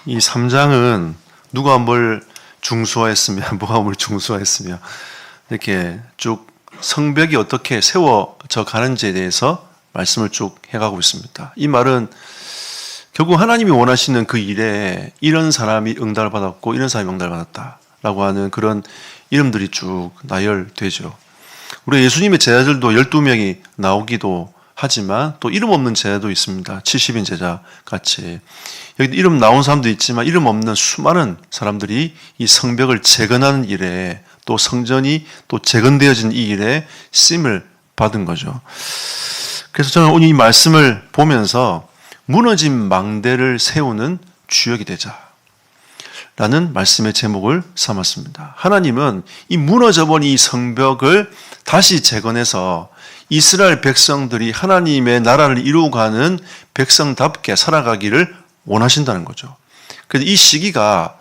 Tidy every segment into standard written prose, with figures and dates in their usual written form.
이 3장은 누가 뭘 중수화했으며 뭐가 뭘 중수화했으며 이렇게 쭉 성벽이 어떻게 세워져 가는지에 대해서 말씀을 쭉 해가고 있습니다. 이 말은 결국 하나님이 원하시는 그 일에 이런 사람이 응답을 받았고 이런 사람이 응답을 받았다라고 하는 그런 이름들이 쭉 나열되죠. 우리 예수님의 제자들도 12명이 나오기도 하지만 또 이름 없는 제자도 있습니다. 70인 제자 같이. 여기 이름 나온 사람도 있지만 이름 없는 수많은 사람들이 이 성벽을 재건하는 일에 또 성전이 또 재건되어진 이 일에 쓰임을 받은 거죠. 그래서 저는 오늘 이 말씀을 보면서 무너진 망대를 세우는 주역이 되자 라는 말씀의 제목을 삼았습니다. 하나님은 이 무너져버린 이 성벽을 다시 재건해서 이스라엘 백성들이 하나님의 나라를 이루어가는 백성답게 살아가기를 원하신다는 거죠. 그래서 이 시기가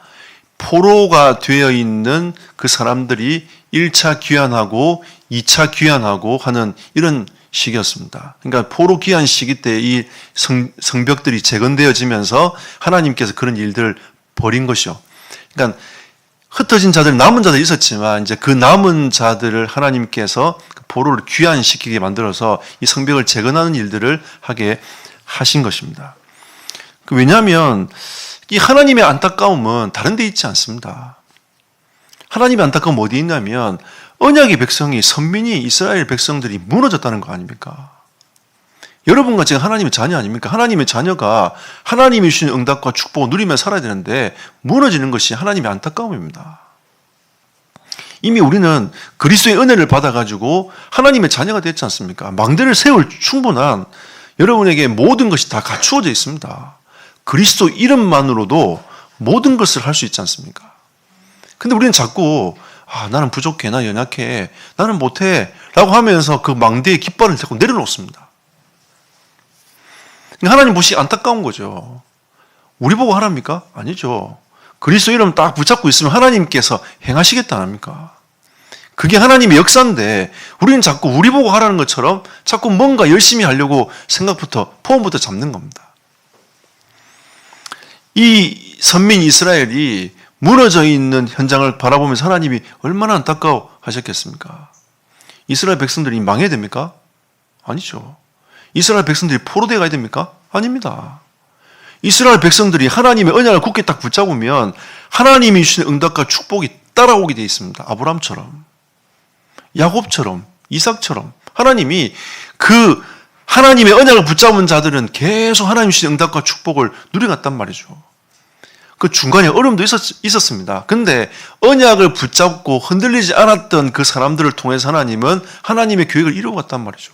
포로가 되어 있는 그 사람들이 1차 귀환하고 2차 귀환하고 하는 이런 시기였습니다. 그러니까 포로 귀환 시기 때 이 성벽들이 재건되어지면서 하나님께서 그런 일들을 벌인 것이요. 그러니까 흩어진 자들, 남은 자들이 있었지만 이제 그 남은 자들을 하나님께서 포로를 귀환시키게 만들어서 이 성벽을 재건하는 일들을 하게 하신 것입니다. 왜냐하면 이 하나님의 안타까움은 다른 데 있지 않습니다. 하나님의 안타까움은 어디에 있냐면 언약의 백성이, 선민이, 이스라엘 백성들이 무너졌다는 거 아닙니까? 여러분과 제가 하나님의 자녀 아닙니까? 하나님의 자녀가 하나님이 주신 응답과 축복을 누리며 살아야 되는데 무너지는 것이 하나님의 안타까움입니다. 이미 우리는 그리스도의 은혜를 받아가지고 하나님의 자녀가 됐지 않습니까? 망대를 세울 충분한 여러분에게 모든 것이 다 갖추어져 있습니다. 그리스도 이름만으로도 모든 것을 할 수 있지 않습니까? 근데 우리는 자꾸 나는 부족해, 나 연약해, 나는 못해 라고 하면서 그 망대의 깃발을 자꾸 내려놓습니다. 하나님 보시 안타까운 거죠. 우리 보고 하랍니까? 아니죠. 그리스도 이름 딱 붙잡고 있으면 하나님께서 행하시겠다 합니까? 그게 하나님의 역사인데 우리는 자꾸 우리 보고 하라는 것처럼 자꾸 뭔가 열심히 하려고 생각부터 포함부터 잡는 겁니다. 이 선민 이스라엘이 무너져 있는 현장을 바라보면서 하나님이 얼마나 안타까워 하셨겠습니까? 이스라엘 백성들이 망해야 됩니까? 아니죠. 이스라엘 백성들이 포로되어 가야 됩니까? 아닙니다. 이스라엘 백성들이 하나님의 언약을 굳게 딱 붙잡으면 하나님이 주시는 응답과 축복이 따라오게 되어 있습니다. 아브라함처럼, 야곱처럼, 이삭처럼 하나님이 그 하나님의 언약을 붙잡은 자들은 계속 하나님 주신 응답과 축복을 누려갔단 말이죠. 그 중간에 어려움도 있었습니다. 근데 언약을 붙잡고 흔들리지 않았던 그 사람들을 통해서 하나님은 하나님의 계획을 이루어갔단 말이죠.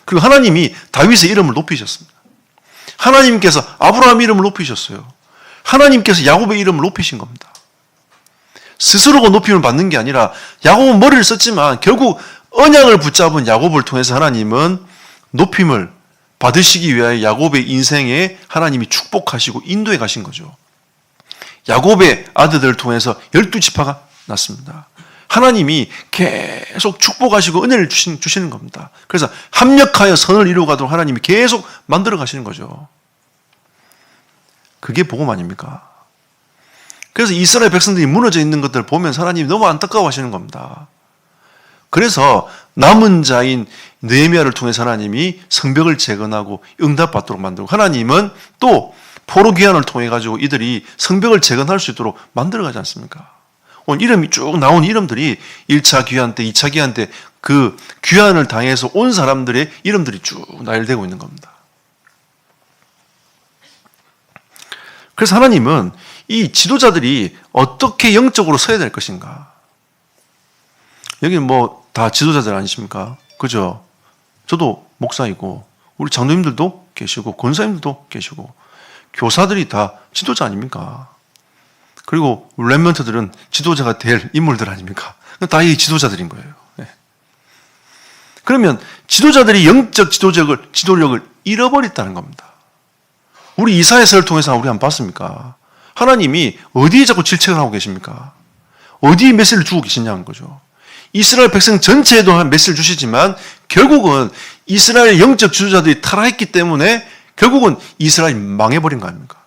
그리고 하나님이 다윗의 이름을 높이셨습니다. 하나님께서 아브라함 이름을 높이셨어요. 하나님께서 야곱의 이름을 높이신 겁니다. 스스로가 높임을 받는 게 아니라 야곱은 머리를 썼지만 결국 언약을 붙잡은 야곱을 통해서 하나님은 높임을 받으시기 위하여 야곱의 인생에 하나님이 축복하시고 인도해 가신 거죠. 야곱의 아들들을 통해서 12지파가 났습니다. 하나님이 계속 축복하시고 은혜를 주시는 겁니다. 그래서 합력하여 선을 이루어가도록 하나님이 계속 만들어 가시는 거죠. 그게 복음 아닙니까? 그래서 이스라엘 백성들이 무너져 있는 것들을 보면서 하나님이 너무 안타까워 하시는 겁니다. 그래서 남은 자인 느헤미야를 통해서 하나님이 성벽을 재건하고 응답받도록 만들고 하나님은 또 포로 귀환을 통해 가지고 이들이 성벽을 재건할 수 있도록 만들어 가지 않습니까? 오늘 이름이 쭉 나온 이름들이 1차 귀환 때, 2차 귀환 때 그 귀환을 당해서 온 사람들의 이름들이 쭉 나열되고 있는 겁니다. 그래서 하나님은 이 지도자들이 어떻게 영적으로 서야 될 것인가? 여기는 뭐 다 지도자들 아니십니까? 그죠? 저도 목사이고 우리 장로님들도 계시고 권사님들도 계시고 교사들이 다 지도자 아닙니까? 그리고 렘넌트들은 지도자가 될 인물들 아닙니까? 다 이 지도자들인 거예요. 네. 그러면 지도자들이 영적 지도력을 잃어버렸다는 겁니다. 우리 이사야서를 통해서 우리 한번 봤습니까? 하나님이 어디에 자꾸 질책을 하고 계십니까? 어디에 메시지를 주고 계시냐는 거죠. 이스라엘 백성 전체에도 메시지를 주시지만 결국은 이스라엘 영적 지도자들이 타락했기 때문에 결국은 이스라엘이 망해버린 거 아닙니까?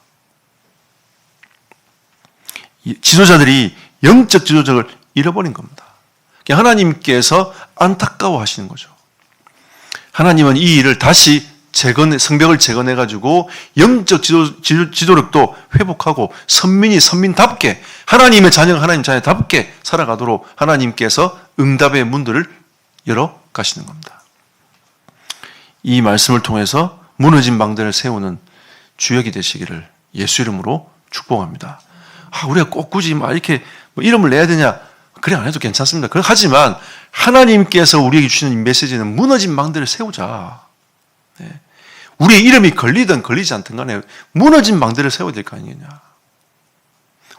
지도자들이 영적 지도력을 잃어버린 겁니다. 하나님께서 안타까워 하시는 거죠. 하나님은 이 일을 다시 성벽을 재건해가지고 영적 지도력도 회복하고 선민이 선민답게 하나님의 자녀가 하나님 자녀답게 살아가도록 하나님께서 응답의 문들을 열어 가시는 겁니다. 이 말씀을 통해서 무너진 망대를 세우는 주역이 되시기를 예수 이름으로 축복합니다. 우리가 꼭 굳이 이렇게 이름을 내야 되냐? 그래 안 해도 괜찮습니다. 하지만 하나님께서 우리에게 주시는 이 메시지는 무너진 망대를 세우자. 네. 우리의 이름이 걸리든 걸리지 않든 간에 무너진 망대를 세워야 될 거 아니겠냐.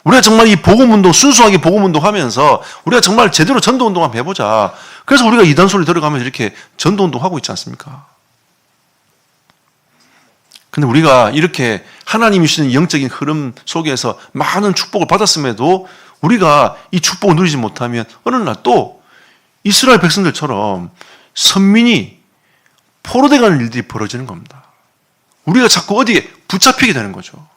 우리가 정말 이 복음운동, 순수하게 복음운동 하면서 우리가 정말 제대로 전도운동 한번 해보자. 그래서 우리가 이단 소리 들어가면서 이렇게 전도운동 하고 있지 않습니까? 근데 우리가 이렇게 하나님이 주시는 영적인 흐름 속에서 많은 축복을 받았음에도 우리가 이 축복을 누리지 못하면 어느 날 또 이스라엘 백성들처럼 선민이 포로돼가는 일들이 벌어지는 겁니다. 우리가 자꾸 어디에 붙잡히게 되는 거죠.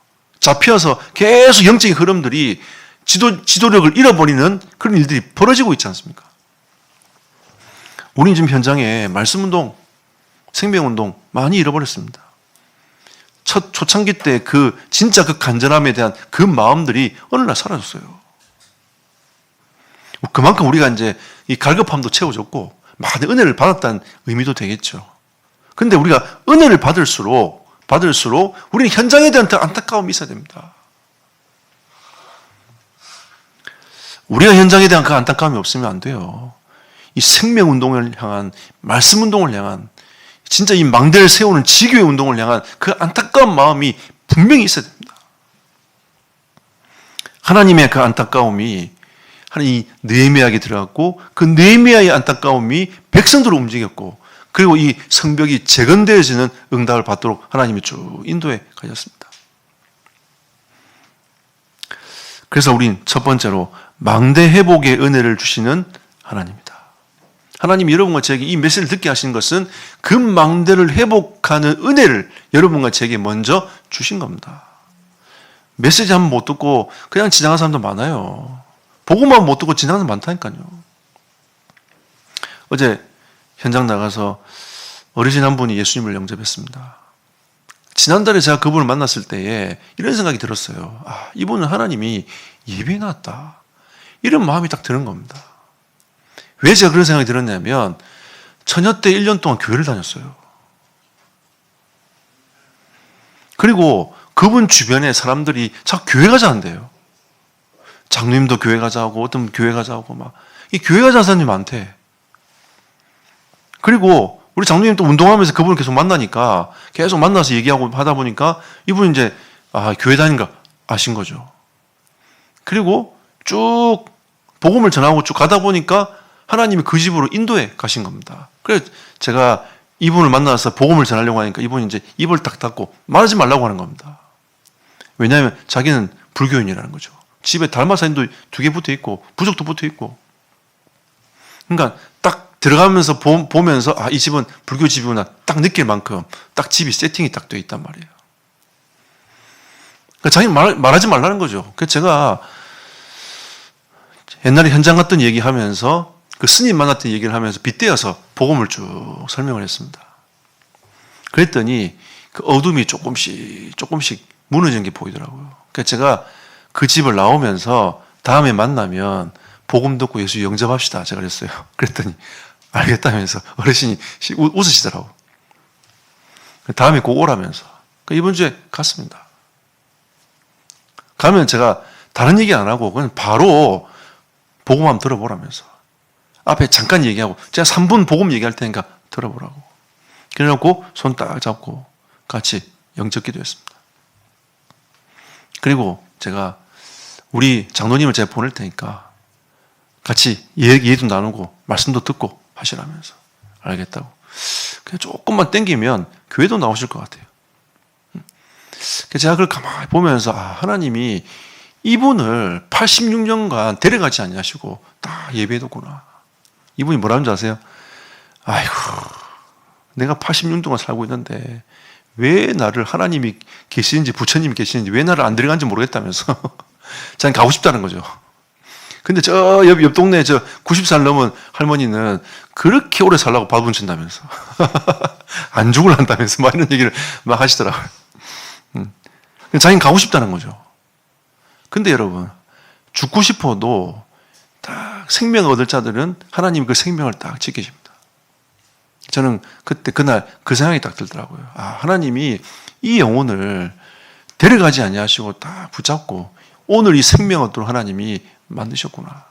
잡혀서 계속 영적인 흐름들이 지도력을 잃어버리는 그런 일들이 벌어지고 있지 않습니까? 우리는 지금 현장에 말씀운동, 생명운동 많이 잃어버렸습니다. 첫 초창기 때 진짜 그 간절함에 대한 그 마음들이 어느 날 사라졌어요. 그만큼 우리가 이제 이 갈급함도 채워졌고 많은 은혜를 받았다는 의미도 되겠죠. 근데 우리가 은혜를 받을수록 우리는 현장에 대한 안타까움이 있어야 됩니다. 우리가 현장에 대한 그 안타까움이 없으면 안 돼요. 이 생명운동을 향한, 말씀운동을 향한, 진짜 이 망대를 세우는 지교의 운동을 향한 그 안타까운 마음이 분명히 있어야 됩니다. 하나님의 그 안타까움이 이 느헤미야에게 들어갔고 그 느헤미야의 안타까움이 백성들을 움직였고 그리고 이 성벽이 재건되어지는 응답을 받도록 하나님이 쭉 인도해 가셨습니다. 그래서 우린 첫 번째로 망대 회복의 은혜를 주시는 하나님입니다. 하나님이 여러분과 제게 이 메시지를 듣게 하신 것은 그 망대를 회복하는 은혜를 여러분과 제게 먼저 주신 겁니다. 메시지 한번 못 듣고 그냥 지나가는 사람도 많아요. 보고만 못 듣고 지나가는 사람 많다니까요. 어제 현장 나가서 어르신 한 분이 예수님을 영접했습니다. 지난달에 제가 그분을 만났을 때에 이런 생각이 들었어요. 이분은 하나님이 예배에 나왔다. 이런 마음이 딱 드는 겁니다. 왜 제가 그런 생각이 들었냐면 처녀 때 1년 동안 교회를 다녔어요. 그리고 그분 주변에 사람들이 자꾸 교회 가자는데요. 장로님도 교회 가자고 어떤 교회 가자고 이 교회 가자는 사람이 많대. 그리고 우리 장로님도 운동하면서 그분을 계속 만나니까 계속 만나서 얘기하고 하다 보니까 이분이 이제 교회 다니는 거 아신 거죠. 그리고 쭉 복음을 전하고 쭉 가다 보니까 하나님이 그 집으로 인도해 가신 겁니다. 그래서 제가 이분을 만나서 복음을 전하려고 하니까 이분이 이제 입을 딱 닫고 말하지 말라고 하는 겁니다. 왜냐하면 자기는 불교인이라는 거죠. 집에 달마사인도 2개 붙어 있고 부적도 붙어 있고. 그러니까 딱 들어가면서 보면서 이 집은 불교 집이구나 딱 느낄 만큼 딱 집이 세팅이 딱 돼 있단 말이에요. 그러니까 자기는 말하지 말라는 거죠. 그래서 제가 옛날에 현장 갔던 얘기하면서 그 스님 만났던 얘기를 하면서 빗대어서 복음을 쭉 설명을 했습니다. 그랬더니 그 어둠이 조금씩 무너지는 게 보이더라고요. 그래서 제가 그 집을 나오면서 다음에 만나면 복음 듣고 예수 영접합시다. 제가 그랬어요. 그랬더니 알겠다면서 어르신이 웃으시더라고. 다음에 꼭 오라면서. 이번 주에 갔습니다. 가면 제가 다른 얘기 안 하고 그냥 바로 복음 한번 들어보라면서. 앞에 잠깐 얘기하고 제가 3분 복음 얘기할 테니까 들어보라고. 그래놓고 손 딱 잡고 같이 영접 기도했습니다. 그리고 제가 우리 장로님을 제가 보낼 테니까 같이 얘기도 나누고 말씀도 듣고 하시라면서. 알겠다고. 그냥 조금만 땡기면 교회도 나오실 것 같아요. 그래서 제가 그걸 가만히 보면서 하나님이 이분을 86년간 데려가지 않냐시고 딱 예배해뒀구나. 이분이 뭐라는 줄 아세요? 아이고, 내가 86년 동안 살고 있는데 왜 나를 하나님이 계시는지 부처님이 계시는지 왜 나를 안 데려간지 모르겠다면서 저는 가고 싶다는 거죠. 근데 저 옆 동네 저 90살 넘은 할머니는 그렇게 오래 살라고 밥은 준다면서. 안 죽을란다면서 막 이런 얘기를 막 하시더라고요. 자기는 가고 싶다는 거죠. 근데 여러분, 죽고 싶어도 딱 생명을 얻을 자들은 하나님 그 생명을 딱 지키십니다. 저는 그날 그 생각이 딱 들더라고요. 아, 하나님이 이 영혼을 데려가지 아니하시고 딱 붙잡고 오늘 이 생명 얻도록 하나님이 만드셨구나.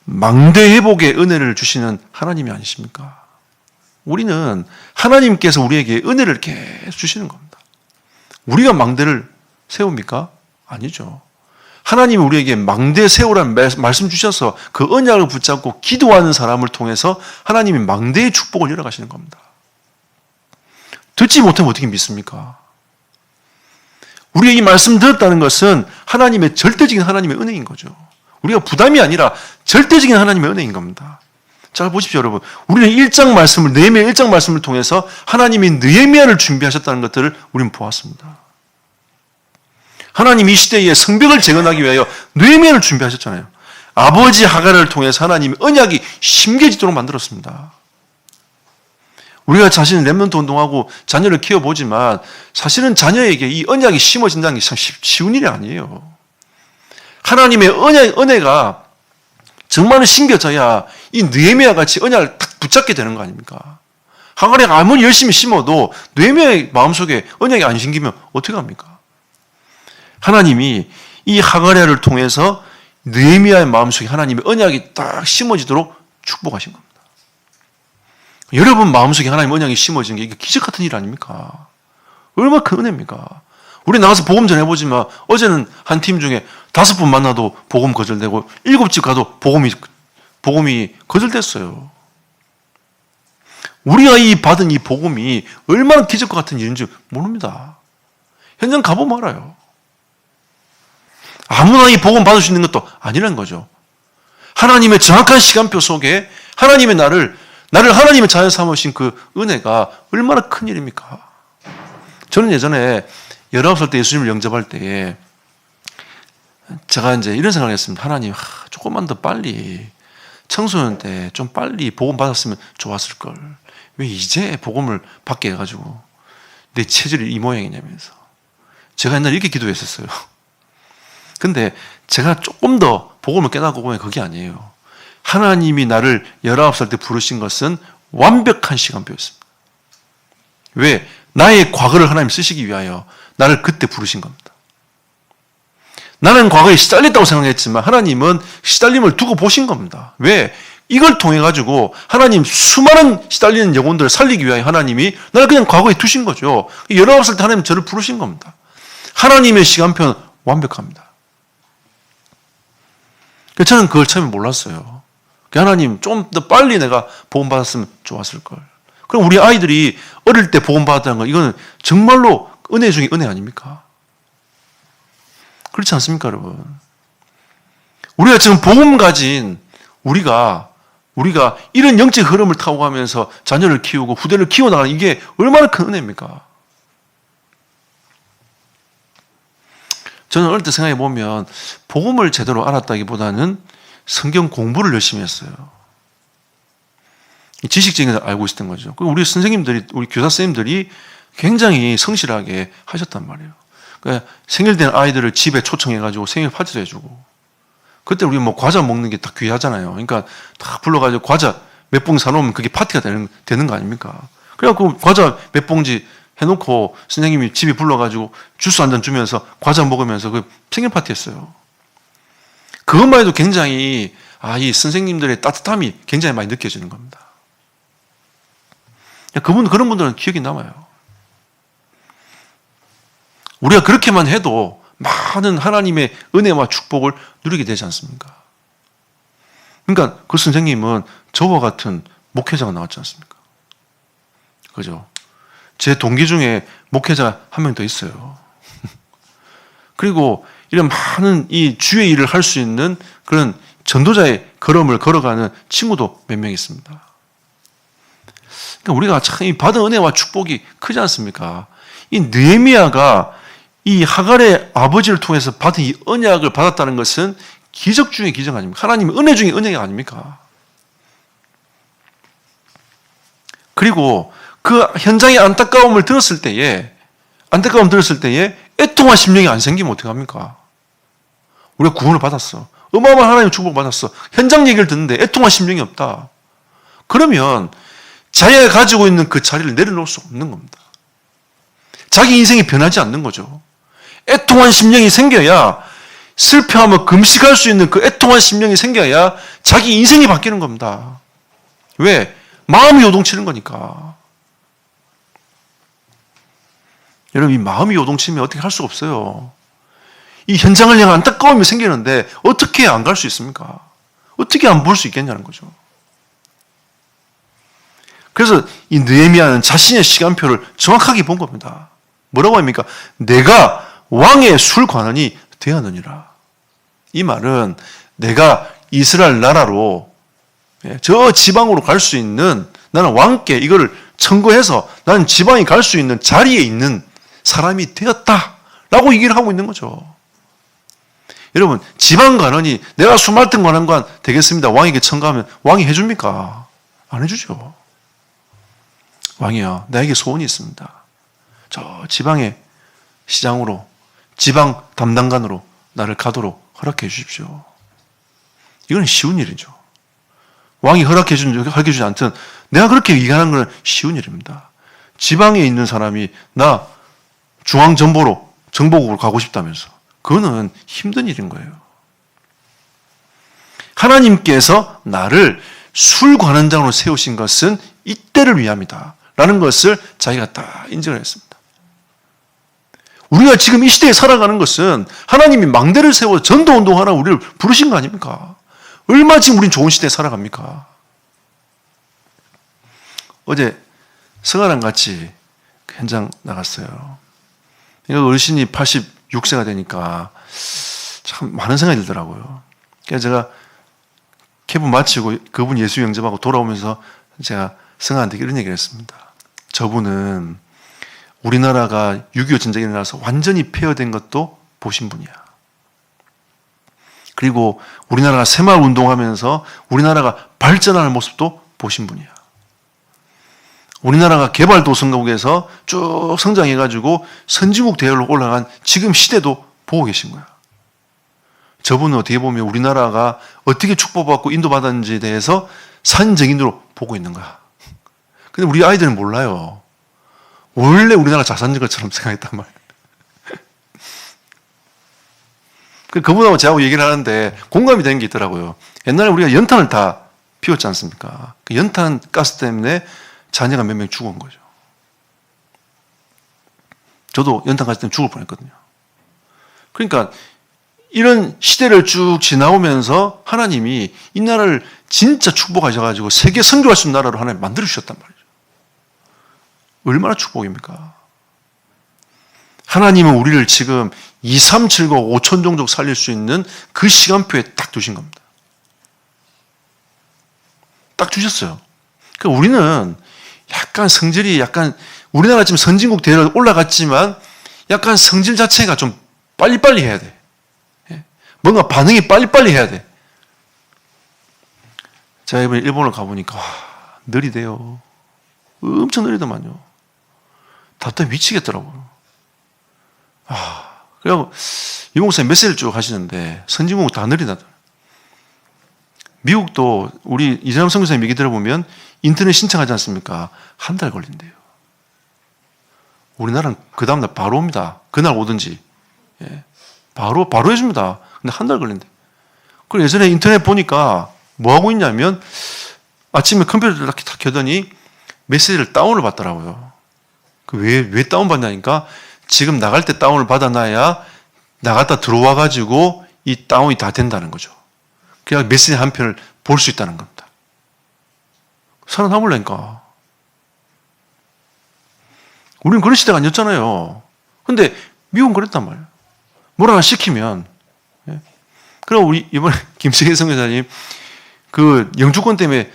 망대 회복의 은혜를 주시는 하나님이 아니십니까? 우리는 하나님께서 우리에게 은혜를 계속 주시는 겁니다. 우리가 망대를 세웁니까? 아니죠. 하나님이 우리에게 망대 세우라는 말씀 주셔서 그 언약을 붙잡고 기도하는 사람을 통해서 하나님이 망대의 축복을 열어가시는 겁니다. 듣지 못하면 어떻게 믿습니까? 우리가 이 말씀 들었다는 것은 하나님의 절대적인 하나님의 은혜인 거죠. 우리가 부담이 아니라 절대적인 하나님의 은혜인 겁니다. 자, 보십시오, 여러분. 우리는 1장 말씀을, 느헤미야 1장 말씀을 통해서 하나님이 느헤미야를 준비하셨다는 것들을 우리는 보았습니다. 하나님이 이 시대에 성벽을 재건하기 위하여 느헤미야를 준비하셨잖아요. 아버지 하갈을 통해서 하나님이 언약이 심겨지도록 만들었습니다. 우리가 자신은 렘넌트 운동하고 자녀를 키워보지만 사실은 자녀에게 이 언약이 심어진다는 게 참 쉬운 일이 아니에요. 하나님의 은혜가 정말로 심겨져야 이 느헤미야 같이 언약을 딱 붙잡게 되는 거 아닙니까? 하갈이 아무리 열심히 심어도 느헤미야의 마음속에 언약이 안 심기면 어떻게 합니까? 하나님이 이 하갈야를 통해서 느헤미야의 마음속에 하나님의 언약이 딱 심어지도록 축복하신 겁니다. 여러분 마음속에 하나님 언약이 심어지는 게 이게 기적 같은 일 아닙니까? 얼마나 큰 은혜입니까? 우리 나가서 복음 전해보지만 어제는 한 팀 중에 5분 만나도 복음 거절되고 7집 가도 복음이 거절됐어요. 우리가 이 받은 이 복음이 얼마나 기적과 같은 일인지 모릅니다. 현장 가보면 알아요. 아무나 이 복음 받을 수 있는 것도 아니라는 거죠. 하나님의 정확한 시간표 속에 하나님의 나를 하나님의 자녀 삼으신 그 은혜가 얼마나 큰 일입니까? 저는 예전에 19살 때 예수님을 영접할 때에 제가 이제 이런 생각을 했습니다. 하나님, 조금만 더 빨리 청소년 때 좀 빨리 복음 받았으면 좋았을 걸. 왜 이제 복음을 받게 해가지고 내 체질이 이 모양이냐면서. 제가 옛날에 이렇게 기도했었어요. 근데 제가 조금 더 복음을 깨닫고 보면 그게 아니에요. 하나님이 나를 19살 때 부르신 것은 완벽한 시간표였습니다. 왜? 나의 과거를 하나님 쓰시기 위하여 나를 그때 부르신 겁니다. 나는 과거에 시달렸다고 생각했지만 하나님은 시달림을 두고 보신 겁니다. 왜? 이걸 통해 가지고 하나님 수많은 시달리는 영혼들을 살리기 위하여 하나님이 나를 그냥 과거에 두신 거죠. 19살 때 하나님 저를 부르신 겁니다. 하나님의 시간표는 완벽합니다. 저는 그걸 처음에 몰랐어요. 하나님 좀 더 빨리 내가 복음 받았으면 좋았을 걸. 그럼 우리 아이들이 어릴 때 복음 받았다는 거 이거는 정말로 은혜 중에 은혜 아닙니까? 그렇지 않습니까, 여러분? 우리가 지금 복음 가진 우리가 이런 영적 흐름을 타고 가면서 자녀를 키우고 후대를 키워나가는 이게 얼마나 큰 은혜입니까? 저는 어릴 때 생각해 보면 복음을 제대로 알았다기보다는 성경 공부를 열심히 했어요. 지식적인 걸 알고 있었던 거죠. 그리고 우리 선생님들이, 우리 교사 선생님들이 굉장히 성실하게 하셨단 말이에요. 그러니까 생일된 아이들을 집에 초청해가지고 생일 파티도 해주고, 그때 우리 뭐 과자 먹는 게 다 귀하잖아요. 그러니까 다 불러가지고 과자 몇 봉지 사놓으면 그게 파티가 되는 거 아닙니까? 그래갖고 과자 몇 봉지 해놓고 선생님이 집에 불러가지고 주스 한 잔 주면서 과자 먹으면서 그 생일 파티 했어요. 그것만 해도 굉장히, 이 선생님들의 따뜻함이 굉장히 많이 느껴지는 겁니다. 그런 분들은 기억이 남아요. 우리가 그렇게만 해도 많은 하나님의 은혜와 축복을 누리게 되지 않습니까? 그러니까 그 선생님은 저와 같은 목회자가 나왔지 않습니까? 그죠? 제 동기 중에 목회자 한 명 더 있어요. 그리고 이런 많은 이 주의 일을 할 수 있는 그런 전도자의 걸음을 걸어가는 친구도 몇 명 있습니다. 그러니까 우리가 참 이 받은 은혜와 축복이 크지 않습니까? 이 느헤미야가 이 하갈의 아버지를 통해서 받은 이 언약을 받았다는 것은 기적 중의 기적 아닙니까? 하나님의 은혜 중의 은혜가 아닙니까? 그리고 그 현장의 안타까움을 들었을 때에 애통한 심령이 안 생기면 어떡합니까? 우리가 구원을 받았어. 어마어마한 하나님의 축복을 받았어. 현장 얘기를 듣는데 애통한 심령이 없다. 그러면 자기가 가지고 있는 그 자리를 내려놓을 수 없는 겁니다. 자기 인생이 변하지 않는 거죠. 애통한 심령이 생겨야, 슬퍼하며 금식할 수 있는 그 애통한 심령이 생겨야 자기 인생이 바뀌는 겁니다. 왜? 마음이 요동치는 거니까. 여러분, 이 마음이 요동치면 어떻게 할 수가 없어요. 이 현장을 향한 안타까움이 생기는데 어떻게 안 갈 수 있습니까? 어떻게 안 볼 수 있겠냐는 거죠. 그래서 이 느헤미야는 자신의 시간표를 정확하게 본 겁니다. 뭐라고 합니까? 내가 왕의 술관원이 되었느니라. 이 말은 내가 이스라엘 나라로, 저 지방으로 갈 수 있는, 나는 왕께 이거를 청구해서 나는 지방에 갈 수 있는 자리에 있는 사람이 되었다라고 얘기를 하고 있는 거죠. 여러분, 지방관원이 내가 수말든 관원관 되겠습니다, 왕에게 청구하면 왕이 해줍니까? 안 해주죠. 왕이여, 나에게 소원이 있습니다. 저 지방의 시장으로, 지방 담당관으로 나를 가도록 허락해 주십시오. 이건 쉬운 일이죠. 왕이 허락해 주지 않든 내가 그렇게 얘기하는 건 쉬운 일입니다. 지방에 있는 사람이 나 중앙정보로, 정보국으로 가고 싶다면서. 그거는 힘든 일인 거예요. 하나님께서 나를 술관원장으로 세우신 것은 이때를 위함이다 라는 것을 자기가 다 인정을 했습니다. 우리가 지금 이 시대에 살아가는 것은 하나님이 망대를 세워 전도운동하라 우리를 부르신 거 아닙니까? 얼마나 지금 우린 좋은 시대에 살아갑니까? 어제 성아랑 같이 현장 나갔어요. 어르신이 86세가 되니까 참 많은 생각이 들더라고요. 그래서 제가 개부 마치고 그분 예수 영접하고 돌아오면서 제가 성아한테 이런 얘기를 했습니다. 저분은 우리나라가 6.25 전쟁이 일어나서 완전히 폐허된 것도 보신 분이야. 그리고 우리나라가 새마을 운동하면서 우리나라가 발전하는 모습도 보신 분이야. 우리나라가 개발도상국에서 쭉 성장해가지고 선진국 대열로 올라간 지금 시대도 보고 계신 거야. 저분은 어떻게 보면 우리나라가 어떻게 축복받고 인도받았는지에 대해서 산증인으로 보고 있는 거야. 근데 우리 아이들은 몰라요. 원래 우리나라 잘 사는 것처럼 생각했단 말이에요. 그분하고 제하고 얘기를 하는데 공감이 되는 게 있더라고요. 옛날에 우리가 연탄을 다 피웠지 않습니까? 그 연탄 가스 때문에 자녀가 몇 명 죽은 거죠. 저도 연탄 가스 때문에 죽을 뻔했거든요. 그러니까 이런 시대를 쭉 지나오면서 하나님이 이 나라를 진짜 축복하셔가지고 세계 선교할 수 있는 나라로 하나님 만들어주셨단 말이죠. 얼마나 축복입니까? 하나님은 우리를 지금 2, 3, 7, 9, 5천 종족 살릴 수 있는 그 시간표에 딱 두신 겁니다. 딱 주셨어요. 그러니까 우리는 약간 성질이 우리나라 지금 선진국 대열에 올라갔지만 약간 성질 자체가 좀 빨리빨리 해야 돼. 뭔가 반응이 빨리빨리 해야 돼. 제가 이번에 일본을 가보니까 느리대요. 엄청 느리더만요. 답답해 미치겠더라고요. 그리고 이 목사님 메시지를 쭉 하시는데 선진국 다 느리다. 미국도 우리 이재남 선교사님 얘기 들어보면 인터넷 신청하지 않습니까? 한 달 걸린대요. 우리나라는 그 다음날 바로 옵니다. 그날 오든지. 바로 해줍니다. 근데 한 달 걸린대. 그리고 예전에 인터넷 보니까 뭐 하고 있냐면 아침에 컴퓨터를 딱 켜더니 메시지를 다운을 받더라고요. 왜 다운받냐니까 지금 나갈 때 다운을 받아놔야 나갔다 들어와가지고 이 다운이 다 된다는 거죠. 그냥 메시지 한 편을 볼 수 있다는 겁니다. 살아남으려니까. 우리는 그런 시대가 아니었잖아요. 근데 미국은 그랬단 말이에요. 뭘 하나 시키면. 그럼 우리 이번에 김세계 선교사님 그 영주권 때문에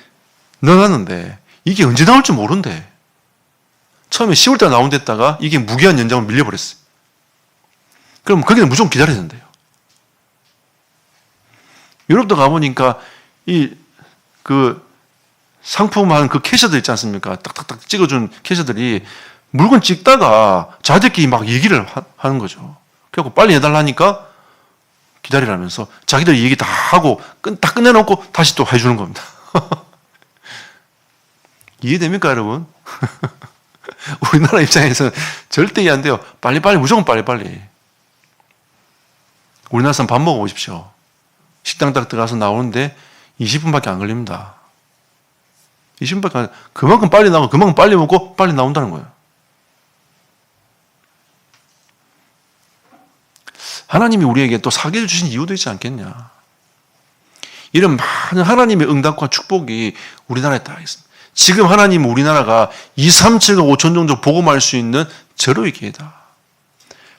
넣어놨는데 이게 언제 나올지 모른대. 처음에 10월달 나온댔다가 이게 무기한 연장을 밀려버렸어요. 그럼 거기는 무조건 기다려야 된대요. 유럽도 가보니까 상품하는 그 캐셔들 있지 않습니까? 딱딱딱 찍어준 캐셔들이 물건 찍다가 자기들끼리 막 얘기를 하는 거죠. 그래갖고 빨리 해달라니까 기다리라면서 자기들 얘기 다 하고 다 끝내놓고 다시 또 해주는 겁니다. 이해됩니까, 여러분? 우리나라 입장에서는 절대 이해 안 돼요. 빨리빨리, 무조건 빨리빨리. 우리나라 사람 밥 먹어보십시오. 식당 딱 들어가서 나오는데 20분밖에 안 걸립니다. 20분밖에 안, 그만큼 빨리 나오고 그만큼 빨리 먹고 빨리 나온다는 거예요. 하나님이 우리에게 또 사기를 주신 이유도 있지 않겠냐. 이런 많은 하나님의 응답과 축복이 우리나라에 다 있습니다. 지금 하나님은 우리나라가 2, 3, 7과 5천 정도 복음할 수 있는 절호의 기회다.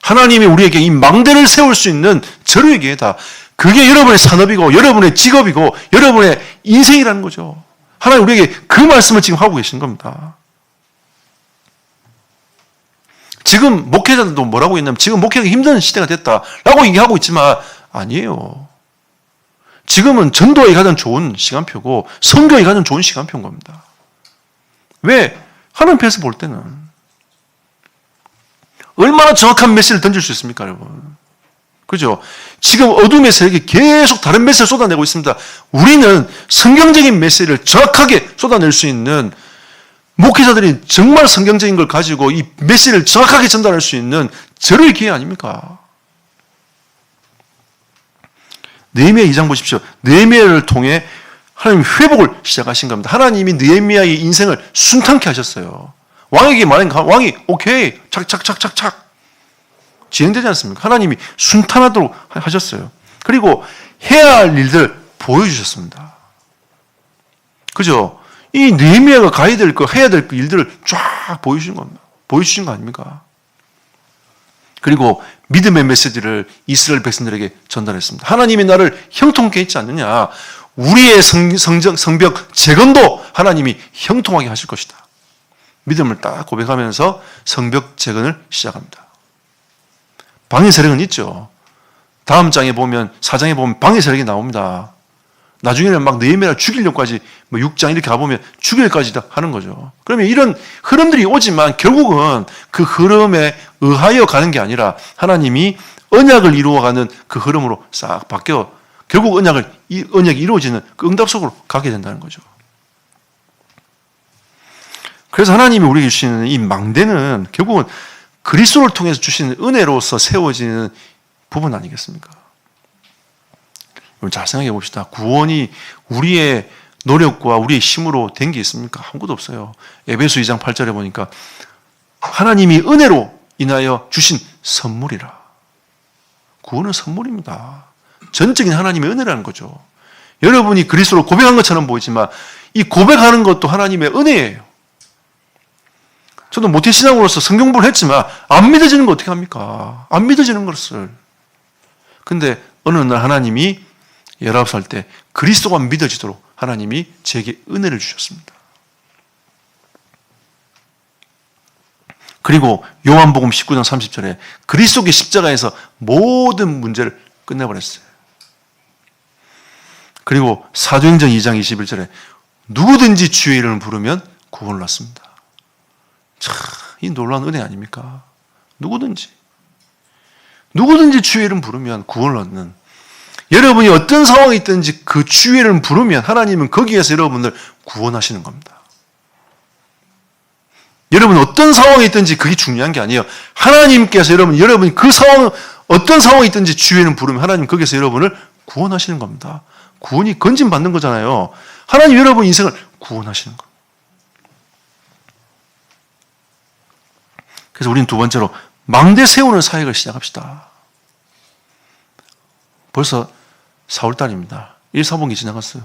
하나님이 우리에게 이 망대를 세울 수 있는 절호의 기회다. 그게 여러분의 산업이고 여러분의 직업이고 여러분의 인생이라는 거죠. 하나님 우리에게 그 말씀을 지금 하고 계신 겁니다. 지금 목회자들도 뭐라고 했냐면 지금 목회하기 힘든 시대가 됐다라고 얘기하고 있지만 아니에요. 지금은 전도에 가장 좋은 시간표고 선교에 가장 좋은 시간표인 겁니다. 왜? 하나님께서 볼 때는 얼마나 정확한 메시지를 던질 수 있습니까, 여러분? 그죠? 지금 어둠의 세력이 계속 다른 메시지를 쏟아내고 있습니다. 우리는 성경적인 메시지를 정확하게 쏟아낼 수 있는 목회자들이 정말 성경적인 걸 가지고 이 메시지를 정확하게 전달할 수 있는 절호의 기회 아닙니까? 느헤미야 2장 보십시오. 느헤미야를 통해 하나님이 회복을 시작하신 겁니다. 하나님이 느헤미야의 인생을 순탄케 하셨어요. 왕에게 말하니까 왕이 오케이 착착착착착 진행되지 않습니까? 하나님이 순탄하도록 하셨어요. 그리고 해야 할 일들 보여주셨습니다. 그죠? 이 느헤미야가 가야 될 거, 해야 될 일들을 쫙 보여주신 겁니다. 보여주신 거 아닙니까? 그리고 믿음의 메시지를 이스라엘 백성들에게 전달했습니다. 하나님이 나를 형통케 했지 않느냐. 우리의 성벽 재건도 하나님이 형통하게 하실 것이다. 믿음을 딱 고백하면서 성벽 재건을 시작합니다. 방해 세력은 있죠. 다음 장에 보면 4장에 보면 방해 세력이 나옵니다. 나중에는 막 느헤미야를 죽이려고까지 6장 이렇게 가보면 죽일까지 하는 거죠. 그러면 이런 흐름들이 오지만 결국은 그 흐름에 의하여 가는 게 아니라 하나님이 언약을 이루어가는 그 흐름으로 싹 바뀌어 결국 언약이 이루어지는 그 응답 속으로 가게 된다는 거죠. 그래서 하나님이 우리에게 주시는 이 망대는 결국은 그리스도를 통해서 주시는 은혜로서 세워지는 부분 아니겠습니까? 잘 생각해 봅시다. 구원이 우리의 노력과 우리의 힘으로 된 게 있습니까? 아무것도 없어요. 에베소 2장 8절에 보니까 하나님이 은혜로 인하여 주신 선물이라. 구원은 선물입니다. 전적인 하나님의 은혜라는 거죠. 여러분이 그리스도로 고백한 것처럼 보이지만 이 고백하는 것도 하나님의 은혜예요. 저도 모태신앙으로서 성경 공부를 했지만 안 믿어지는 거 어떻게 합니까? 안 믿어지는 것을. 근데 어느 날 하나님이 19살 때 그리스도가 믿어지도록 하나님이 제게 은혜를 주셨습니다. 그리고 요한복음 19장 30절에 그리스도의 십자가에서 모든 문제를 끝내버렸어요. 그리고 사도행전 2장 21절에 누구든지 주의 이름을 부르면 구원을 얻습니다. 참, 이 놀라운 은혜 아닙니까? 누구든지 주의 이름 부르면 구원을 얻는, 여러분이 어떤 상황이 있든지 그 주의 이름 부르면 하나님은 거기에서 여러분을 구원하시는 겁니다. 여러분 어떤 상황이 있든지 그게 중요한 게 아니에요. 하나님께서 여러분이 그 상황, 어떤 상황이 있든지 주의 이름 부르면 하나님 거기에서 여러분을 구원하시는 겁니다. 구원이 건진받는 거잖아요. 하나님 여러분 인생을 구원하시는 겁니다. 그래서 우리는 두 번째로 망대 세우는 사역을 시작합시다. 벌써 4월달입니다. 1, 4분기 지나갔어요.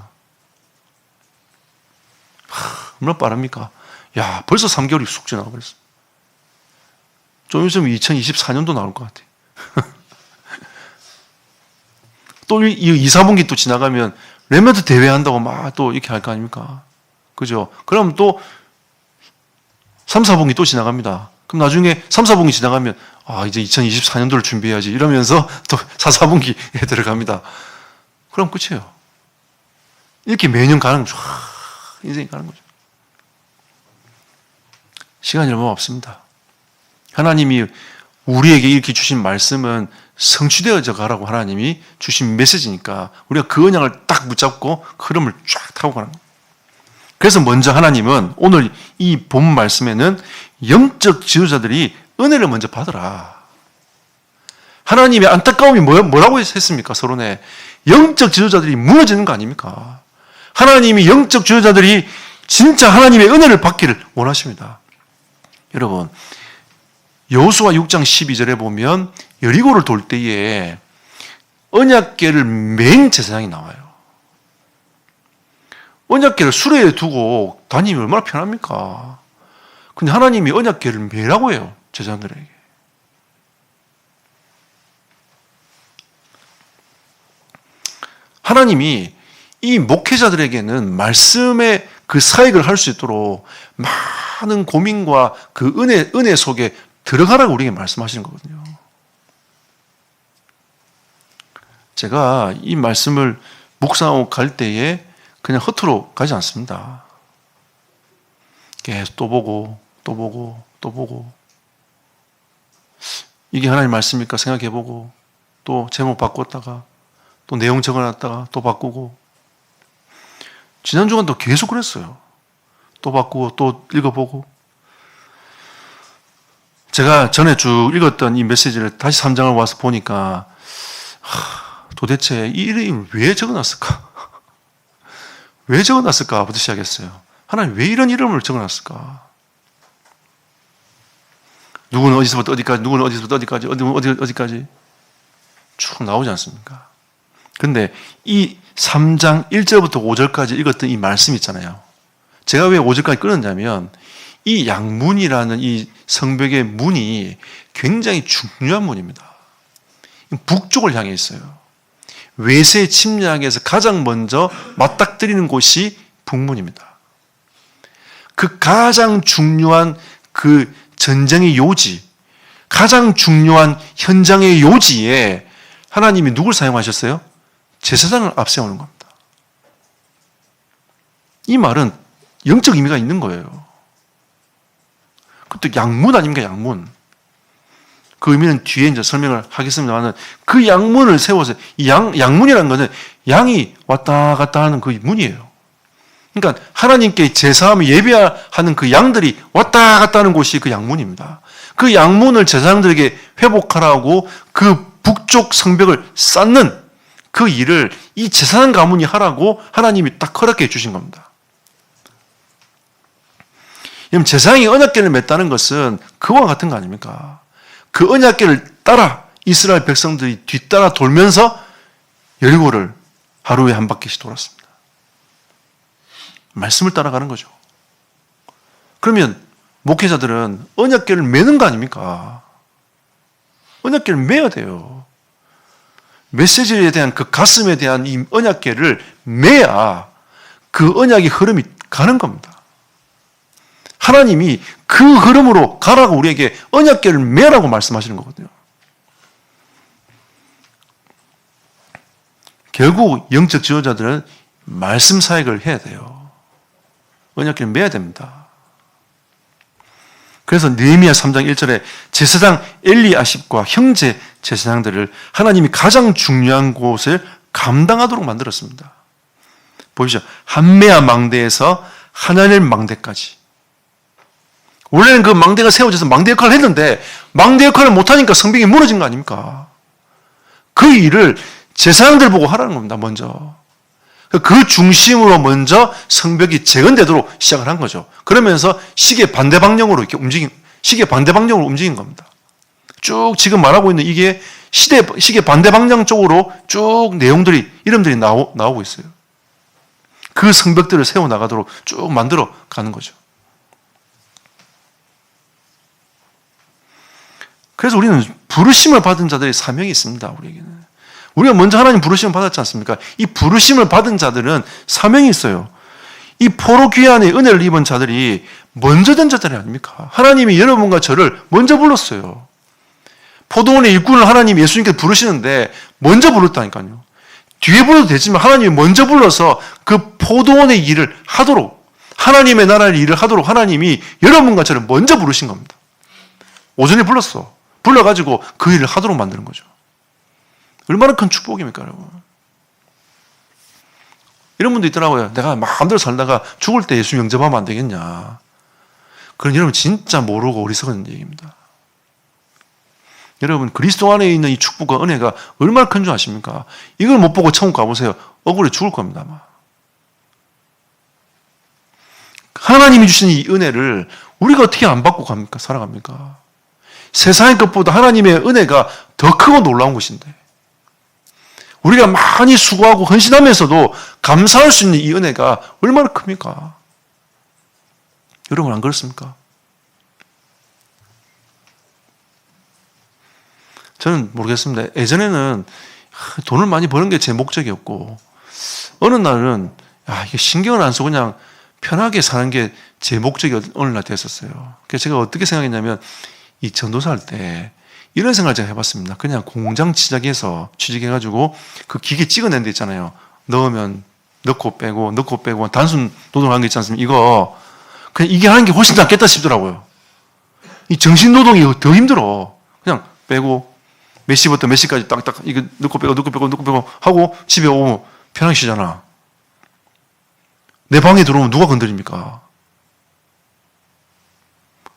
얼마나 빠릅니까? 야, 벌써 3개월이 쑥 지나가버렸어. 좀 있으면 2024년도 나올 것 같아요. 또 2, 4분기 또 지나가면 렘넌트 대회 한다고 막 또 이렇게 할 거 아닙니까? 그죠? 그럼 또 3, 4분기 또 지나갑니다. 그럼 나중에 3, 4분기 지나가면 이제 2024년도를 준비해야지 이러면서 또 4, 4분기에 들어갑니다. 그럼 끝이에요. 이렇게 매년 가는 거죠. 인생이 가는 거죠. 시간이 얼마 없습니다. 하나님이 우리에게 이렇게 주신 말씀은 성취되어져 가라고 하나님이 주신 메시지니까 우리가 그 언약을 딱 붙잡고 흐름을 쫙 타고 가는 거예요. 그래서 먼저 하나님은 오늘 이 본 말씀에는 영적 지도자들이 은혜를 먼저 받으라. 하나님의 안타까움이 뭐라고 했습니까? 서론에 영적 지도자들이 무너지는 거 아닙니까? 하나님이 영적 지도자들이 진짜 하나님의 은혜를 받기를 원하십니다. 여러분, 여호수아 6장 12절에 보면 여리고를 돌 때에 언약궤를 맨 제사장이 나와요. 언약궤를 수레에 두고 다니면 얼마나 편합니까? 근데 하나님이 언약궤를 매라고 해요, 제사장들에게. 하나님이 이 목회자들에게는 말씀의 그 사역을 할 수 있도록 많은 고민과 그 은혜 속에 들어가라고 우리에게 말씀하시는 거거든요. 제가 이 말씀을 묵상하고 갈 때에 그냥 허투루 가지 않습니다. 계속 또 보고 또 보고 또 보고 이게 하나님 말씀입니까 생각해보고 또 제목 바꿨다가 또 내용 적어놨다가 또 바꾸고 지난 주간도 계속 그랬어요. 또 바꾸고 또 읽어보고 제가 전에 쭉 읽었던 이 메시지를 다시 3장을 와서 보니까 도대체 이 이름을 왜 적어놨을까? 왜 적어놨을까부터 시작했어요. 하나님 왜 이런 이름을 적어놨을까? 누구는 어디서부터 어디까지, 누구는 어디서부터 어디까지, 어디까지 쭉 나오지 않습니까? 근데 이 3장 1절부터 5절까지 읽었던 이 말씀 있잖아요. 제가 왜 5절까지 끊었냐면 이 양문이라는 이 성벽의 문이 굉장히 중요한 문입니다. 북쪽을 향해 있어요. 외세 침략에서 가장 먼저 맞닥뜨리는 곳이 북문입니다. 그 가장 중요한 그 전쟁의 요지, 가장 중요한 현장의 요지에 하나님이 누굴 사용하셨어요? 제사장을 앞세우는 겁니다. 이 말은 영적 의미가 있는 거예요. 그것도 양문 아닙니까? 양문. 그 의미는 뒤에 이제 설명을 하겠습니다만 그 양문을 세워서 이 양문이라는 것은 양이 왔다 갔다 하는 그 문이에요. 그러니까 하나님께 제사하며 예배하는 그 양들이 왔다 갔다 하는 곳이 그 양문입니다. 그 양문을 제사장들에게 회복하라고 그 북쪽 성벽을 쌓는 그 일을 이 제사장 가문이 하라고 하나님이 딱 허락해 주신 겁니다. 그럼 제사장이 언약궤를 맸다는 것은 그와 같은 거 아닙니까? 그 언약궤를 따라 이스라엘 백성들이 뒤따라 돌면서 여리고를 하루에 한 바퀴씩 돌았습니다. 말씀을 따라가는 거죠. 그러면 목회자들은 언약궤를 매는 거 아닙니까? 언약궤를 매야 돼요. 메시지에 대한 그 가슴에 대한 이 언약궤를 매야 그 언약의 흐름이 가는 겁니다. 하나님이 그 흐름으로 가라고 우리에게 언약궤를 매라고 말씀하시는 거거든요. 결국 영적 지도자들은 말씀 사역을 해야 돼요. 언약궤를 매야 됩니다. 그래서 느헤미야 3장 1절에 제사장 엘리야십과 형제 제사장들을 하나님이 가장 중요한 곳을 감당하도록 만들었습니다. 보십시오. 한메아 망대에서 하나넬 망대까지. 원래는 그 망대가 세워져서 망대 역할을 했는데 망대 역할을 못하니까 성벽이 무너진 거 아닙니까? 그 일을 제사장들 보고 하라는 겁니다. 먼저. 그 중심으로 먼저 성벽이 재건되도록 시작을 한 거죠. 그러면서 시계 반대 방향으로 이렇게 시계 반대 방향으로 움직인 겁니다. 쭉 지금 말하고 있는 이게 시계 반대 방향 쪽으로 쭉 내용들이, 이름들이 나오고 있어요. 그 성벽들을 세워나가도록 쭉 만들어 가는 거죠. 그래서 우리는 부르심을 받은 자들의 사명이 있습니다. 우리에게는. 우리가 먼저 하나님 부르심을 받았지 않습니까? 이 부르심을 받은 자들은 사명이 있어요. 이 포로 귀환의 은혜를 입은 자들이 먼저 된 자들이 아닙니까? 하나님이 여러분과 저를 먼저 불렀어요. 포도원의 일꾼을 하나님 예수님께서 부르시는데 먼저 불렀다니까요. 뒤에 불러도 되지만 하나님이 먼저 불러서 그 포도원의 일을 하도록, 하나님의 나라의 일을 하도록 하나님이 여러분과 저를 먼저 부르신 겁니다. 오전에 불렀어. 불러가지고 그 일을 하도록 만드는 거죠. 얼마나 큰 축복입니까, 여러분? 이런 분도 있더라고요. 내가 마음대로 살다가 죽을 때 예수 영접하면 안 되겠냐. 그런 여러분 진짜 모르고 어리석은 얘기입니다. 여러분 그리스도 안에 있는 이 축복과 은혜가 얼마나 큰 줄 아십니까? 이걸 못 보고 천국 가보세요. 억울해 죽을 겁니다. 아마. 하나님이 주신 이 은혜를 우리가 어떻게 안 받고 갑니까? 살아갑니까? 세상의 것보다 하나님의 은혜가 더 크고 놀라운 것인데 우리가 많이 수고하고 헌신하면서도 감사할 수 있는 이 은혜가 얼마나 큽니까? 여러분 안 그렇습니까? 저는 모르겠습니다. 예전에는 돈을 많이 버는 게 제 목적이었고 어느 날은 이게 신경을 안 쓰고 그냥 편하게 사는 게 제 목적이 어느 날 됐었어요. 그래서 제가 어떻게 생각했냐면 이 전도사 할 때 이런 생각을 제가 해봤습니다. 그냥 공장 취직해가지고 그 기계 찍어낸 데 있잖아요. 넣으면 넣고 빼고 단순 노동하는 게 있지 않습니까? 이거 그냥 이게 하는 게 훨씬 낫겠다 싶더라고요. 이 정신 노동이 더 힘들어. 그냥 빼고 몇 시부터 몇 시까지 딱딱 이거 넣고 빼고 하고 집에 오면 편하게 쉬잖아. 내 방에 들어오면 누가 건드립니까?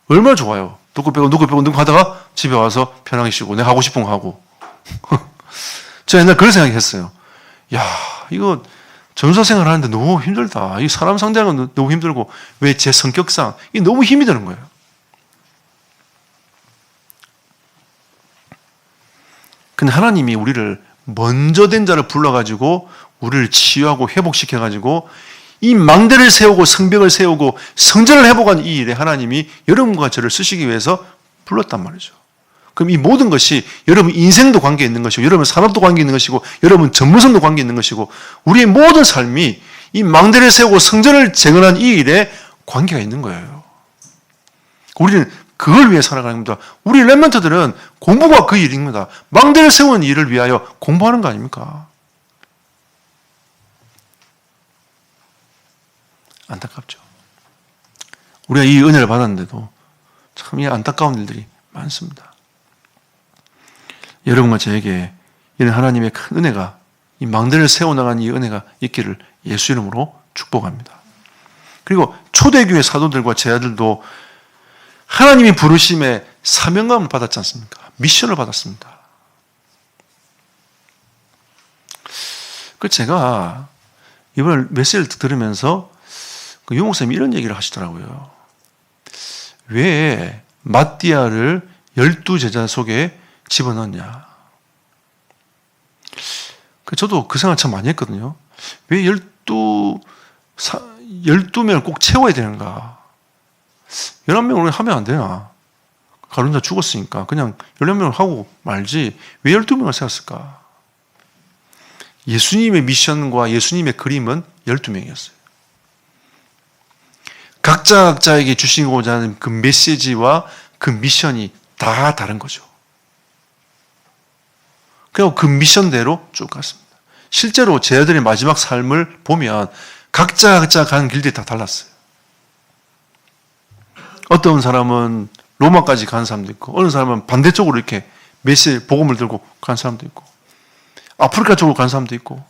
얼마나 좋아요. 넣고 빼고 하다가 집에 와서 편하게 쉬고 내가 하고 싶은 거 하고. 저 옛날 그런 생각이 했어요. 야, 이거 전도사 생활 하는데 너무 힘들다. 이 사람 상대하는 건 너무 힘들고 왜 제 성격상 이게 너무 힘이 드는 거예요. 근데 하나님이 우리를 먼저 된 자를 불러가지고 우리를 치유하고 회복시켜가지고 이 망대를 세우고 성벽을 세우고 성전을 회복한 이 일에 하나님이 여러분과 저를 쓰시기 위해서 불렀단 말이죠. 그럼 이 모든 것이 여러분 인생도 관계 있는 것이고 여러분 산업도 관계 있는 것이고 여러분 전문성도 관계 있는 것이고 우리의 모든 삶이 이 망대를 세우고 성전을 재건한 이 일에 관계가 있는 거예요. 우리는 그걸 위해 살아가는 겁니다. 우리 렘넌트들은 공부가 그 일입니다. 망대를 세우는 일을 위하여 공부하는 거 아닙니까? 안타깝죠. 우리가 이 은혜를 받았는데도 참 이 안타까운 일들이 많습니다. 여러분과 저에게 이런 하나님의 큰 은혜가 이 망대를 세워나가는 이 은혜가 있기를 예수 이름으로 축복합니다. 그리고 초대교회 사도들과 제자들도 하나님이 부르심에 사명감을 받았지 않습니까? 미션을 받았습니다. 제가 이번에 메시지를 들으면서 그 유 목사님이 이런 얘기를 하시더라고요. 왜 마띠아를 12제자 속에 집어넣었냐. 저도 그 생각 참 많이 했거든요. 왜 12명을 꼭 채워야 되는가. 11명으로 하면 안 되나. 가룟자 죽었으니까 그냥 14명을 하고 말지 왜 12명을 세웠을까. 예수님의 미션과 예수님의 그림은 12명이었어요. 각자에게 주시고자 하는 그 메시지와 그 미션이 다 다른 거죠. 그리고 그 미션대로 쭉 갔습니다. 실제로 제자들의 마지막 삶을 보면 각자 가는 길들이 다 달랐어요. 어떤 사람은 로마까지 간 사람도 있고 어느 사람은 반대쪽으로 이렇게 메시지 복음을 들고 간 사람도 있고 아프리카 쪽으로 간 사람도 있고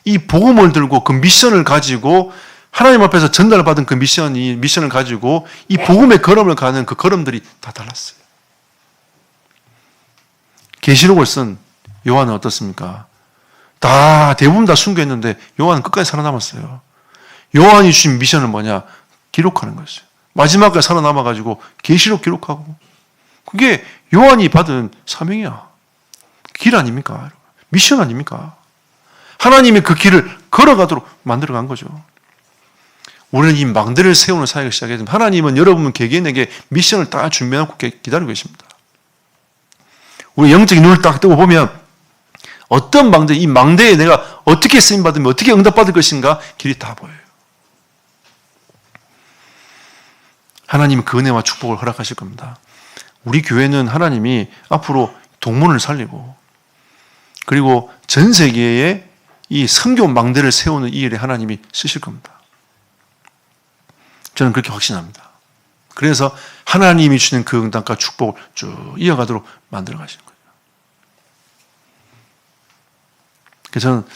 이 복음을 들고 그 미션을 가지고 하나님 앞에서 전달을 받은 그 미션을 가지고 이 복음의 걸음을 가는 그 걸음들이 다 달랐어요. 계시록을 쓴 요한은 어떻습니까? 대부분 다 순교했는데 요한은 끝까지 살아남았어요. 요한이 주신 미션은 뭐냐? 기록하는 거였어요. 마지막까지 살아남아가지고 계시록 기록하고 그게 요한이 받은 사명이야. 길 아닙니까? 미션 아닙니까? 하나님이 그 길을 걸어가도록 만들어간 거죠. 우리는 이 망대를 세우는 사역을 시작했지만 하나님은 여러분 개개인에게 미션을 딱 준비해놓고 기다리고 계십니다. 우리 영적인 눈을 딱 뜨고 보면 어떤 망대, 이 망대에 내가 어떻게 쓰임받으면 어떻게 응답받을 것인가 길이 다 보여요. 하나님이 그 은혜와 축복을 허락하실 겁니다. 우리 교회는 하나님이 앞으로 동문을 살리고 그리고 전 세계에 이 선교 망대를 세우는 이 일에 하나님이 쓰실 겁니다. 저는 그렇게 확신합니다. 그래서 하나님이 주는 그 응답과 축복을 쭉 이어가도록 만들어 가시는 거예요. 그래서 저는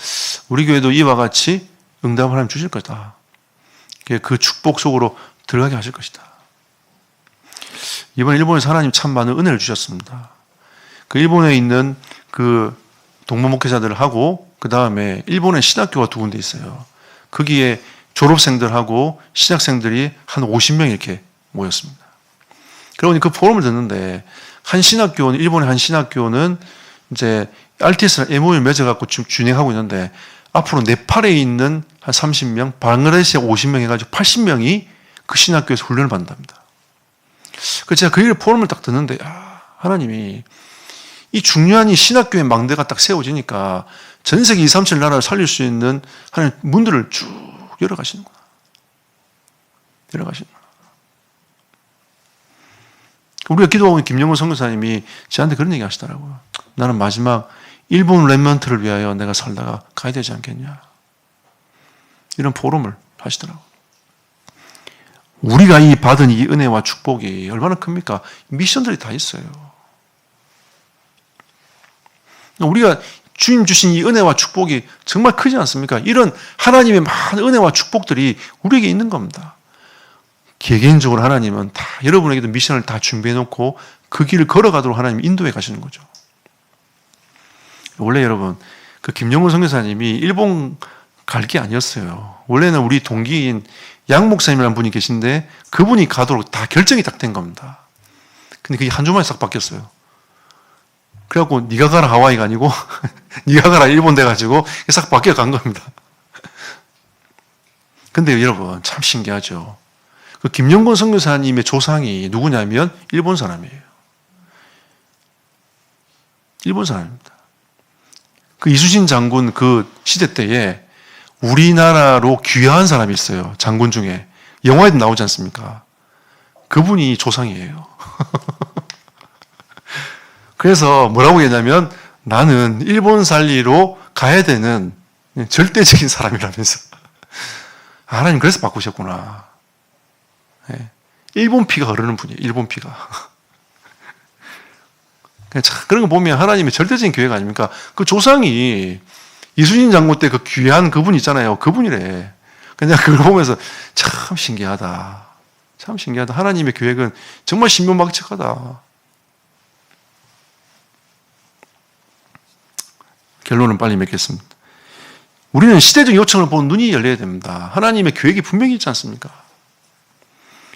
우리 교회도 이와 같이 응답을 하나님 주실 거다. 그 축복 속으로 들어가게 하실 것이다. 이번에 일본에서 하나님 참 많은 은혜를 주셨습니다. 그 일본에 있는 그 동문 목회자들하고 그 다음에 일본에 신학교가 두 군데 있어요. 거기에 졸업생들하고 신학생들이 한 50명 이렇게 모였습니다. 그러고 그 포럼을 듣는데 한 신학교는 일본의 한 신학교는 이제 RTS랑 MOU를 맺어갖고 지금 진행하고 있는데 앞으로 네팔에 있는 한 30명, 방글라데시에 50명 해가지고 80명이 그 신학교에서 훈련을 받는답니다. 그래서 제가 그 일 포럼을 딱 듣는데 하나님이 이 중요한 이 신학교의 망대가 딱 세워지니까 전 세계 237 나라를 살릴 수 있는 하나님 문들을 쭉 열어가시는구나. 열어가시는구나. 우리가 기도하고 있는 김영훈 선교사님이 저한테 그런 얘기 하시더라고요. 나는 마지막 일본 렘넌트를 위하여 내가 살다가 가야 되지 않겠냐. 이런 포럼을 하시더라고요. 우리가 이 받은 이 은혜와 축복이 얼마나 큽니까? 미션들이 다 있어요. 우리가 주님 주신 이 은혜와 축복이 정말 크지 않습니까? 이런 하나님의 많은 은혜와 축복들이 우리에게 있는 겁니다. 개개인적으로 하나님은 다 여러분에게도 미션을 다 준비해 놓고 그 길을 걸어가도록 하나님이 인도해 가시는 거죠. 원래 여러분 그 김영훈 선교사님이 일본 갈 게 아니었어요. 원래는 우리 동기인 양 목사님이라는 분이 계신데 그분이 가도록 다 결정이 딱 된 겁니다. 근데 그게 한 주만에 싹 바뀌었어요. 그래갖고 네가 가라 하와이가 아니고 네가 가라 일본 돼가지고 싹 바뀌어 간 겁니다. 근데 여러분 참 신기하죠. 그 김영권 선교사님의 조상이 누구냐면 일본 사람이에요. 일본 사람입니다. 그 이수신 장군 그 시대 때에 우리나라로 귀화한 사람이 있어요. 장군 중에. 영화에도 나오지 않습니까? 그분이 조상이에요. 그래서 뭐라고 했냐면 나는 일본 살리로 가야 되는 절대적인 사람이라면서. 하나님 그래서 바꾸셨구나. 일본 피가 흐르는 분이에요. 일본 피가. 그런 거 보면 하나님의 절대적인 계획 아닙니까? 그 조상이 이순신 장군 때 그 귀한 그분 있잖아요. 그분이래. 그냥 그걸 보면서 참 신기하다. 참 신기하다. 하나님의 계획은 정말 신묘막측하다. 결론은 빨리 맺겠습니다. 우리는 시대적 요청을 보고 눈이 열려야 됩니다. 하나님의 계획이 분명히 있지 않습니까?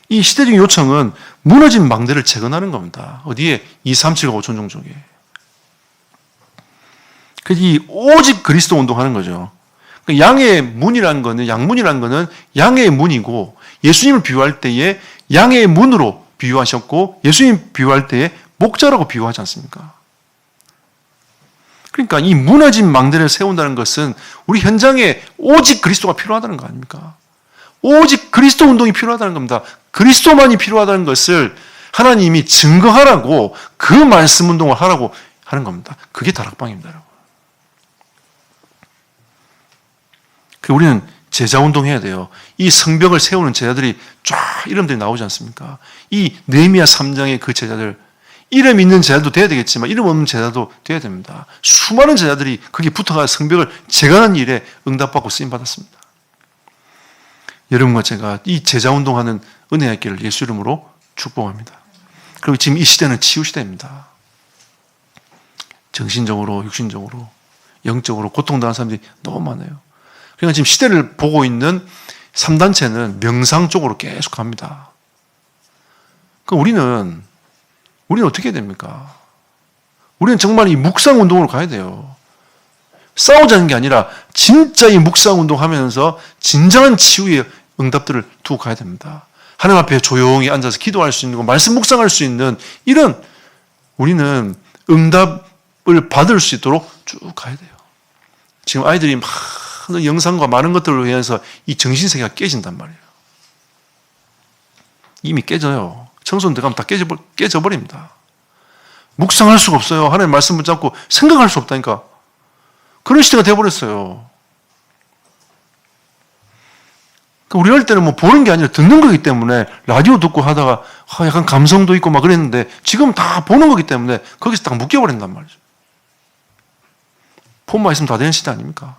이 시대적 요청은 무너진 망대를 재건하는 겁니다. 어디에? 237과 5천 종족에. 그래서 이 오직 그리스도 운동하는 거죠. 양의 문이라는 거는, 양문이라는 거는 양의 문이고, 예수님을 비유할 때에 양의 문으로 비유하셨고, 예수님 비유할 때에 목자라고 비유하지 않습니까? 그러니까 이 무너진 망대를 세운다는 것은 우리 현장에 오직 그리스도가 필요하다는 거 아닙니까? 오직 그리스도 운동이 필요하다는 겁니다. 그리스도만이 필요하다는 것을 하나님이 증거하라고 그 말씀 운동을 하라고 하는 겁니다. 그게 다락방입니다, 여러분. 우리는 제자 운동해야 돼요. 이 성벽을 세우는 제자들이 쫙 이름들이 나오지 않습니까? 이 느헤미야 3장의 그 제자들, 이름 있는 제자도 돼야 되겠지만 이름 없는 제자도 돼야 됩니다. 수많은 제자들이 거기 붙어가 성벽을 재건하는 일에 응답받고 쓰임받았습니다. 여러분과 제가 이 제자 운동하는 은혜의 길을 예수 이름으로 축복합니다. 그리고 지금 이 시대는 치유 시대입니다. 정신적으로, 육신적으로, 영적으로 고통당한 사람들이 너무 많아요. 그러니까 지금 시대를 보고 있는 3단체는 명상 쪽으로 계속 갑니다. 그럼 우리는 어떻게 해야 됩니까? 우리는 정말 이 묵상 운동으로 가야 돼요. 싸우자는 게 아니라 진짜 이 묵상 운동하면서 진정한 치유의 응답들을 두고 가야 됩니다. 하나님 앞에 조용히 앉아서 기도할 수 있는 거, 말씀 묵상할 수 있는 이런 우리는 응답을 받을 수 있도록 쭉 가야 돼요. 지금 아이들이 많은 영상과 많은 것들을 위해서 이 정신세계가 깨진단 말이에요. 이미 깨져요. 청소년 들어가면 다 깨져버립니다. 묵상할 수가 없어요. 하나님의 말씀 붙잡고 생각할 수 없다니까. 그런 시대가 돼버렸어요. 우리 할 때는 뭐 보는 게 아니라 듣는 거기 때문에 라디오 듣고 하다가 약간 감성도 있고 막 그랬는데 지금 다 보는 거기 때문에 거기서 딱 묶여버린단 말이죠. 폰만 있으면 다 되는 시대 아닙니까?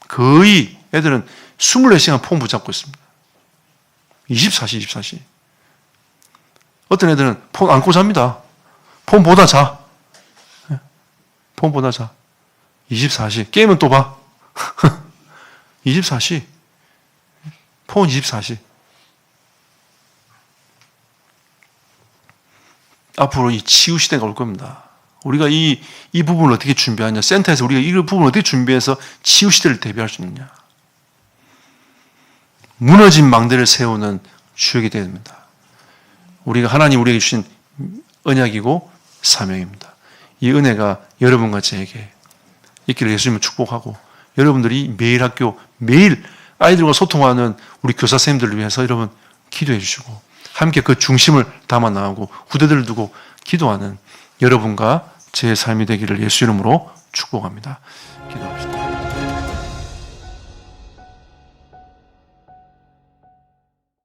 거의 애들은 24시간 폰 붙잡고 있습니다. 24시. 어떤 애들은 폰 안고 잡니다. 폰 보다 자. 폰 보다 자. 24시. 게임은 또 봐. 24시. 폰 24시. 앞으로 이 치유 시대가 올 겁니다. 우리가 이 부분을 어떻게 준비하냐. 센터에서 우리가 이 부분을 어떻게 준비해서 치유 시대를 대비할 수 있느냐. 무너진 망대를 세우는 주역이 되어야 됩니다. 우리가 하나님 우리에게 주신 언약이고 사명입니다. 이 은혜가 여러분과 저에게 있기를 예수님을 축복하고 여러분들이 매일 학교, 매일 아이들과 소통하는 우리 교사 선생님들을 위해서 여러분 기도해 주시고 함께 그 중심을 담아 나가고 후대들을 두고 기도하는 여러분과 제 삶이 되기를 예수 이름으로 축복합니다. 기도합시다.